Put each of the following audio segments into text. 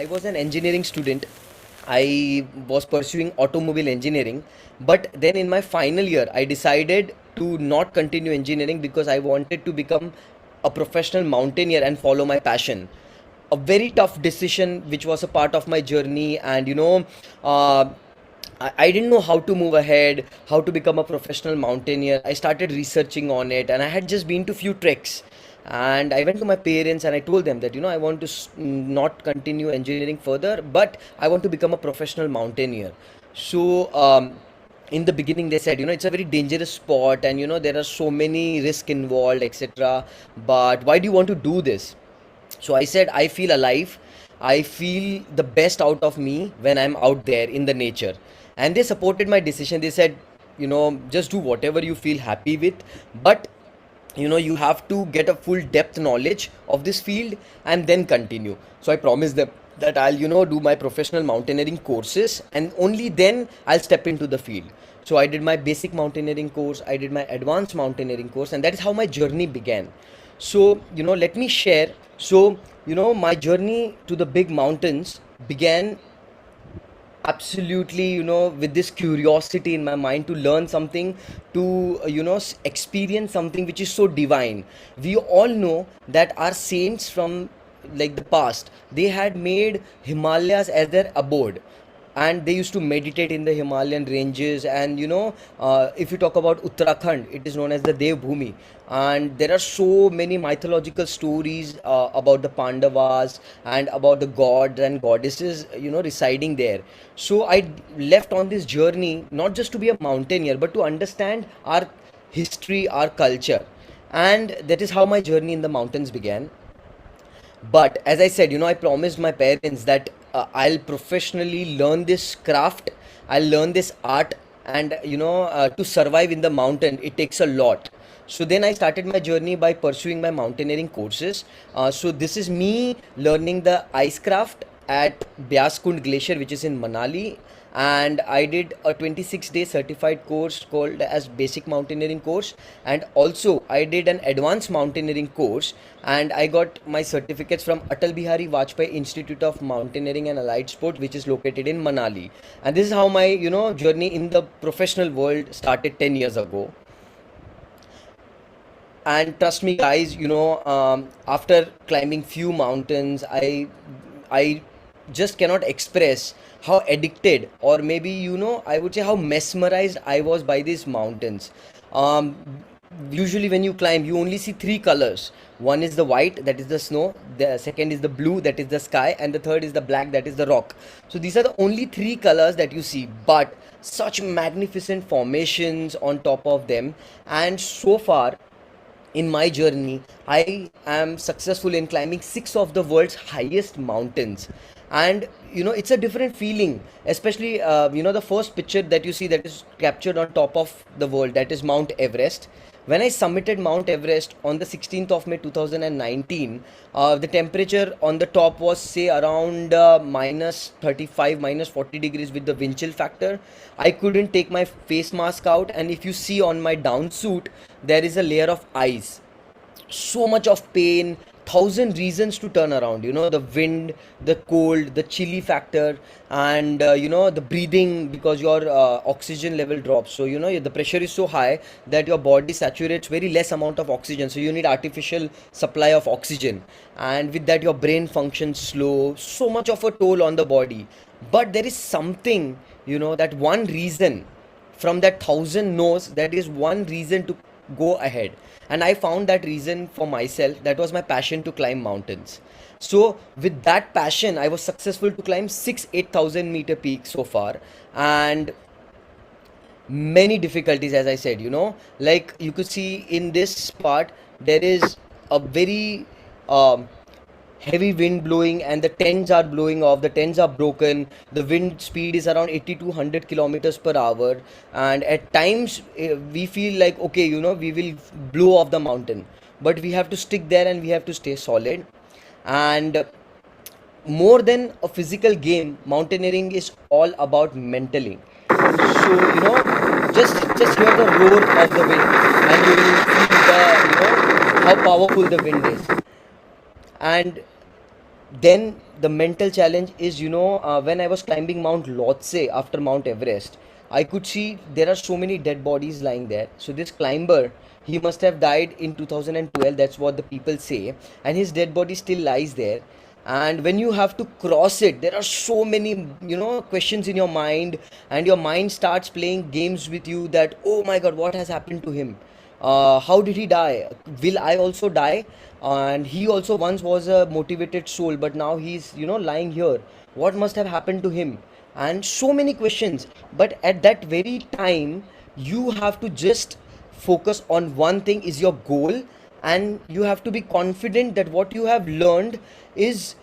I was an engineering student. I was pursuing automobile engineering, but then in my final year, I decided to not continue engineering because I wanted to become a professional mountaineer and follow my passion. A very tough decision, which was a part of my journey, and I didn't know how to move ahead, how to become a professional mountaineer. I started researching on it, and I had just been to few treks. And I went to my parents and I told them that I want to not continue engineering further, but I want to become a professional mountaineer. So in the beginning they said it's a very dangerous sport, and there are so many risks involved, etc. But why do you want to do this? So I said, I feel alive. I feel the best out of me when I'm out there in the nature. And they supported my decision. They said, just do whatever you feel happy with. But, you have to get a full depth knowledge of this field and then continue. So I promised them that I'll, do my professional mountaineering courses, and only then I'll step into the field. So I did my basic mountaineering course, I did my advanced mountaineering course, and that is how my journey began. So, let me share. So, my journey to the big mountains began absolutely, with this curiosity in my mind to learn something, to, experience something which is so divine. We all know that our saints from like the past, they had made Himalayas as their abode, and they used to meditate in the Himalayan ranges. And if you talk about Uttarakhand, it is known as the Dev Bhumi, and there are so many mythological stories about the Pandavas and about the gods and goddesses residing there. So I left on this journey not just to be a mountaineer, but to understand our history, our culture. And that is how my journey in the mountains began. But as I said, I promised my parents that I'll professionally learn this craft, I'll learn this art, and to survive in the mountain, it takes a lot. So then I started my journey by pursuing my mountaineering courses. So this is me learning the ice craft at Byaskund Glacier, which is in Manali. And I did a 26-day certified course called as Basic Mountaineering course, and also I did an advanced mountaineering course, and I got my certificates from Atal Bihari Vajpayee Institute of Mountaineering and Allied Sport, which is located in Manali. And this is how my journey in the professional world started 10 years ago. And trust me guys, after climbing few mountains, I just cannot express how addicted, or maybe I would say how mesmerized I was by these mountains. um, Usually when you climb, you only see three colors. One is the white, that is the snow, the second is the blue, that is the sky, and the third is the black, that is the rock. So these are the only three colors that you see, but such magnificent formations on top of them. And so far in my journey, I am successful in climbing six of the world's highest mountains. And it's a different feeling, especially the first picture that you see that is captured on top of the world, that is Mount Everest. When I summited Mount Everest on the 16th of May 2019, the temperature on the top was say around minus 35, minus 40 degrees with the wind chill factor. I couldn't take my face mask out, and if you see on my down suit, there is a layer of ice. So much of pain, thousand reasons to turn around, the wind, the cold, the chilly factor, and the breathing, because your oxygen level drops. So the pressure is so high that your body saturates very less amount of oxygen, so you need artificial supply of oxygen. And with that, your brain functions slow, so much of a toll on the body. But there is something, that one reason from that thousand no's, that is one reason to go ahead. And I found that reason for myself. That was my passion to climb mountains. So with that passion, I was successful to climb 8,000 meter peaks so far. And many difficulties, as I said, like you could see in this part, there is a very um, heavy wind blowing, and the tents are blowing off, the tents are broken. The wind speed is around 80 to 100 kilometers per hour, and at times we feel like, okay, we will blow off the mountain, but we have to stick there and we have to stay solid. And more than a physical game, mountaineering is all about mentally. So just hear the roar of the wind, and you will feel the how powerful the wind is. And then the mental challenge is, when I was climbing Mount Lhotse after Mount Everest, I could see there are so many dead bodies lying there. So this climber, he must have died in 2012. That's what the people say, and his dead body still lies there. And when you have to cross it, there are so many, questions in your mind, and your mind starts playing games with you that, oh my God, what has happened to him? How did he die? Will I also die? And he also once was a motivated soul, but now he's, lying here. What must have happened to him? And so many questions. But at that very time, you have to just focus on one thing is your goal, and you have to be confident that what you have learned is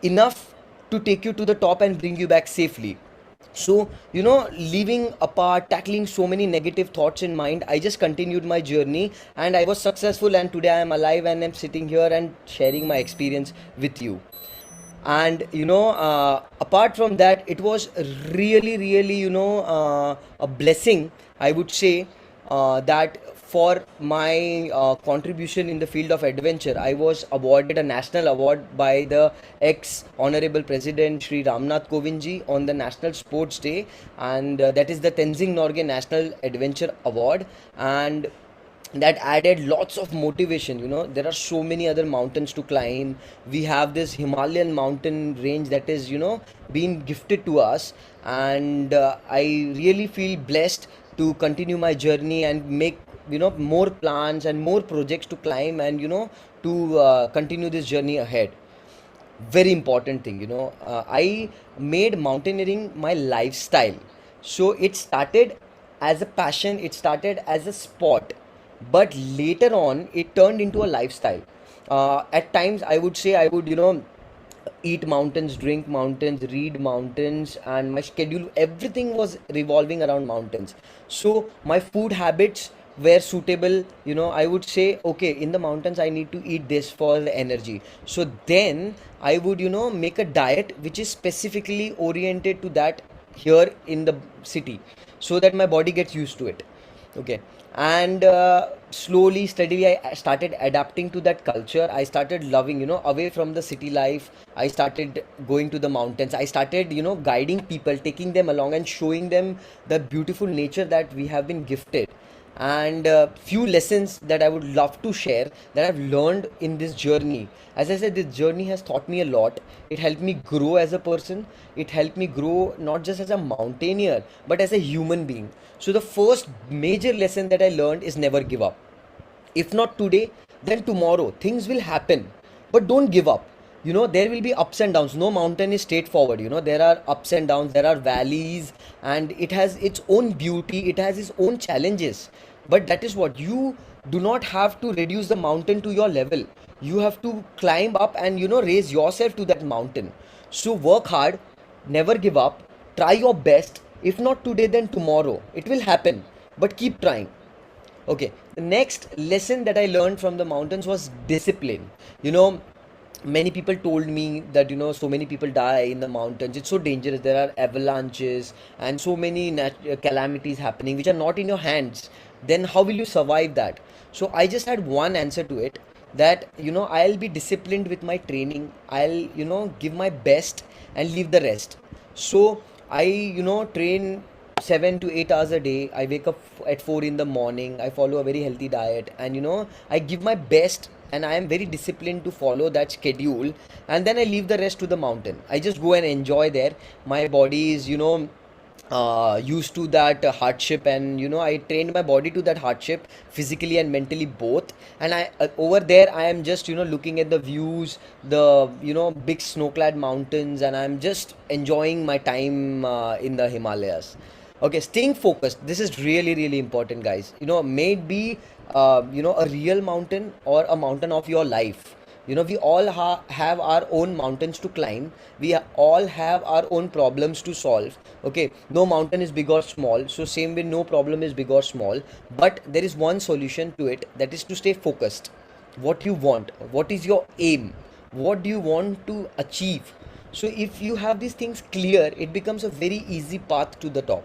enough to take you to the top and bring you back safely. So, leaving apart, tackling so many negative thoughts in mind, I just continued my journey and I was successful. And today I am alive and I'm sitting here and sharing my experience with you. And apart from that, it was really, really, a blessing, I would say, that for my contribution in the field of adventure, I was awarded a national award by the ex honorable president Shri Ramnath Kovindji on the National Sports Day, and that is the Tenzing Norgay National Adventure Award. And that added lots of motivation. There are so many other mountains to climb. We have this Himalayan mountain range that is, being gifted to us, and I really feel blessed to continue my journey and make, more plans and more projects to climb, and to continue this journey ahead. Very important thing, I made mountaineering my lifestyle. So it started as a passion, it started as a sport, but later on it turned into a lifestyle. At times I would say I would, eat mountains, drink mountains, read mountains, and my schedule, everything was revolving around mountains. So my food habits were suitable. I would say, okay, in the mountains I need to eat this for the energy. So then I would, make a diet which is specifically oriented to that here in the city, so that my body gets used to it. Okay. And slowly, steadily, I started adapting to that culture. I started loving, away from the city life. I started going to the mountains. I started, guiding people, taking them along and showing them the beautiful nature that we have been gifted. And few lessons that I would love to share that I've learned in this journey. As I said, this journey has taught me a lot. It helped me grow as a person. It helped me grow not just as a mountaineer, but as a human being. So the first major lesson that I learned is never give up. If not today, then tomorrow. Things will happen, but don't give up. There will be ups and downs. No mountain is straightforward. There are ups and downs, there are valleys, and it has its own beauty, it has its own challenges. But that is what you do not have to reduce the mountain to your level. You have to climb up and, raise yourself to that mountain. So work hard, never give up, try your best. If not today, then tomorrow. It will happen, but keep trying. Okay, the next lesson that I learned from the mountains was discipline. Many people told me that, so many people die in the mountains, it's so dangerous, there are avalanches and so many calamities happening which are not in your hands. Then how will you survive that? So I just had one answer to it, that, I'll be disciplined with my training. I'll, give my best and leave the rest. So I, train 7 to 8 hours a day. I wake up at 4 in the morning. I follow a very healthy diet, and I give my best, and I am very disciplined to follow that schedule. And then I leave the rest to the mountain. I just go and enjoy there. My body is, used to that hardship, and I trained my body to that hardship physically and mentally both. And I over there I am just, looking at the views, the, big snow-clad mountains, and I'm just enjoying my time in the Himalayas. Okay, staying focused, this is really, really important, guys. May it be a real mountain or a mountain of your life. We all have our own mountains to climb. We all have our own problems to solve. Okay, no mountain is big or small. So same way, no problem is big or small. But there is one solution to it, that is to stay focused. What you want, what is your aim, what do you want to achieve? So if you have these things clear, it becomes a very easy path to the top.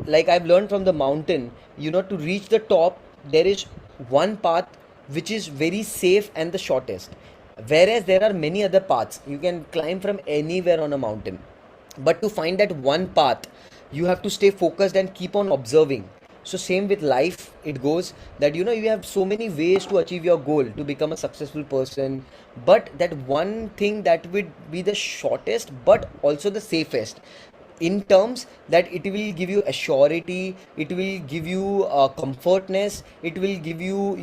Like I've learned from the mountain, to reach the top, there is one path which is very safe and the shortest. Whereas there are many other paths. You can climb from anywhere on a mountain. But to find that one path, you have to stay focused and keep on observing. So same with life, it goes that you have so many ways to achieve your goal, to become a successful person, but that one thing that would be the shortest but also the safest, in terms that it will give you assurity, it will give you comfortness, it will give you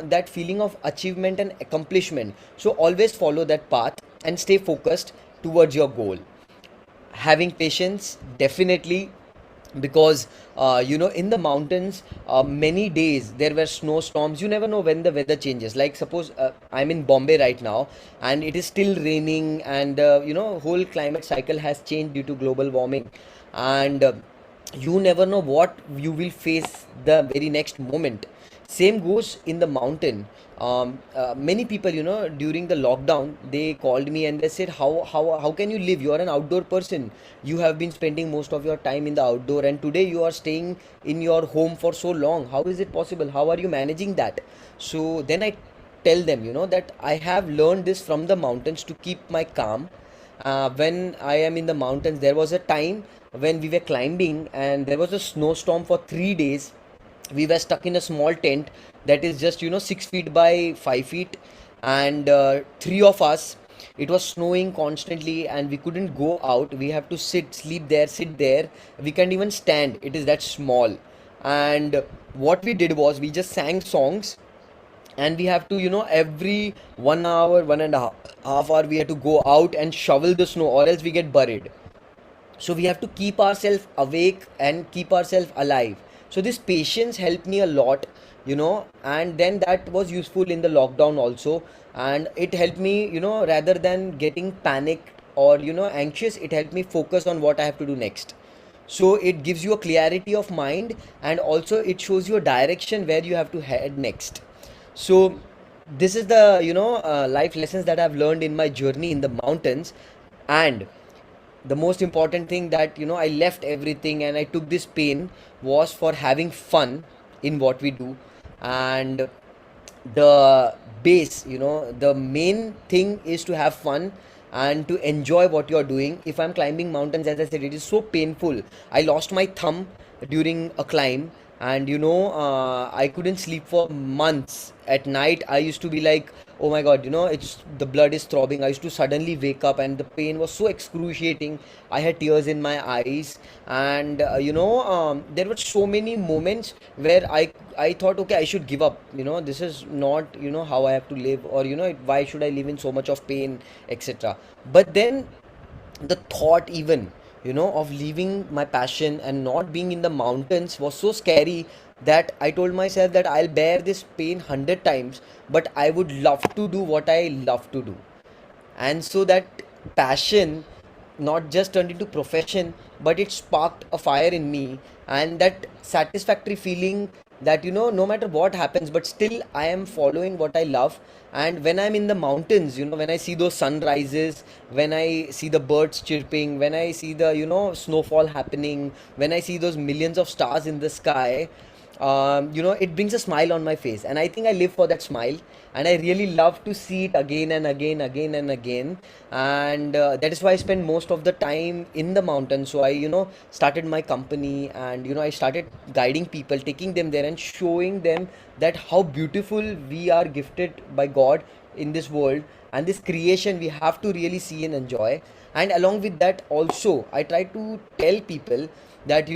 that feeling of achievement and accomplishment. So always follow that path and stay focused towards your goal. Having patience, definitely, because in the mountains, many days there were snowstorms. You never know when the weather changes. Like suppose I'm in Bombay right now and it is still raining, and whole climate cycle has changed due to global warming, and you never know what you will face the very next moment. Same goes in the mountain. Many people, during the lockdown, they called me and they said, how can you live? You are an outdoor person. You have been spending most of your time in the outdoor, and today you are staying in your home for so long. How is it possible? How are you managing that? So then I tell them, that I have learned this from the mountains to keep my calm. When I am in the mountains, there was a time when we were climbing and there was a snowstorm for 3 days. We were stuck in a small tent that is just 6 feet by 5 feet, and three of us. It was snowing constantly and we couldn't go out. We have to sleep there, sit there. We can't even stand, it is that small. And what we did was we just sang songs, and we have to every 1 hour, 1.5 hour, we have to go out and shovel the snow, or else we get buried. So we have to keep ourselves awake and keep ourselves alive. So this patience helped me a lot, and then that was useful in the lockdown also. And it helped me, rather than getting panicked or anxious, it helped me focus on what I have to do next. So it gives you a clarity of mind, and also it shows you a direction where you have to head next. So this is the life lessons that I've learned in my journey in the mountains. And the most important thing that I left everything and I took this pain was for having fun in what we do. And the base, the main thing is to have fun and to enjoy what you're doing. If I'm climbing mountains, as I said, it is so painful. I lost my thumb during a climb, and I couldn't sleep for months. At night I used to be like, oh my god, it's the blood is throbbing. I used to suddenly wake up and the pain was so excruciating. I had tears in my eyes, and there were so many moments where I thought, okay, I should give up. This is not how I have to live, or why should I live in so much of pain, etc. But then the thought, even of leaving my passion and not being in the mountains, was so scary that I told myself that I'll bear this pain 100 times, but I would love to do what I love to do. And so that passion not just turned into profession, but it sparked a fire in me, and that satisfactory feeling that no matter what happens, but still I am following what I love. And when I'm in the mountains, when I see those sunrises, when I see the birds chirping, when I see the snowfall happening, when I see those millions of stars in the sky, it brings a smile on my face, and I think I live for that smile, and I really love to see it again and again, again and again. And that is why I spend most of the time in the mountains. So I started my company, and I started guiding people, taking them there and showing them that how beautiful we are gifted by God in this world, and this creation we have to really see and enjoy. And along with that also, I try to tell people that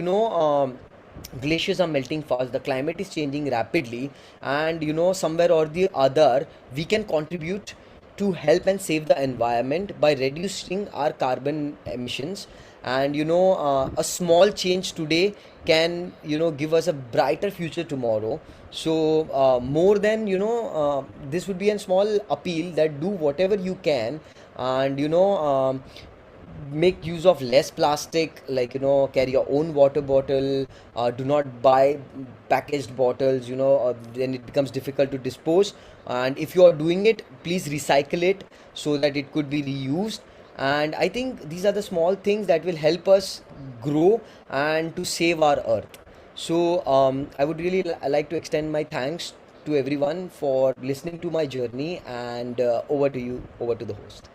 glaciers are melting fast, the climate is changing rapidly, and somewhere or the other we can contribute to help and save the environment by reducing our carbon emissions. And a small change today can give us a brighter future tomorrow. So more than this would be a small appeal that do whatever you can, and make use of less plastic, like carry your own water bottle. Do not buy packaged bottles, then it becomes difficult to dispose. And if you are doing it, please recycle it so that it could be reused. And I think these are the small things that will help us grow and to save our earth. So I would really like to extend my thanks to everyone for listening to my journey. And over to you, over to the host.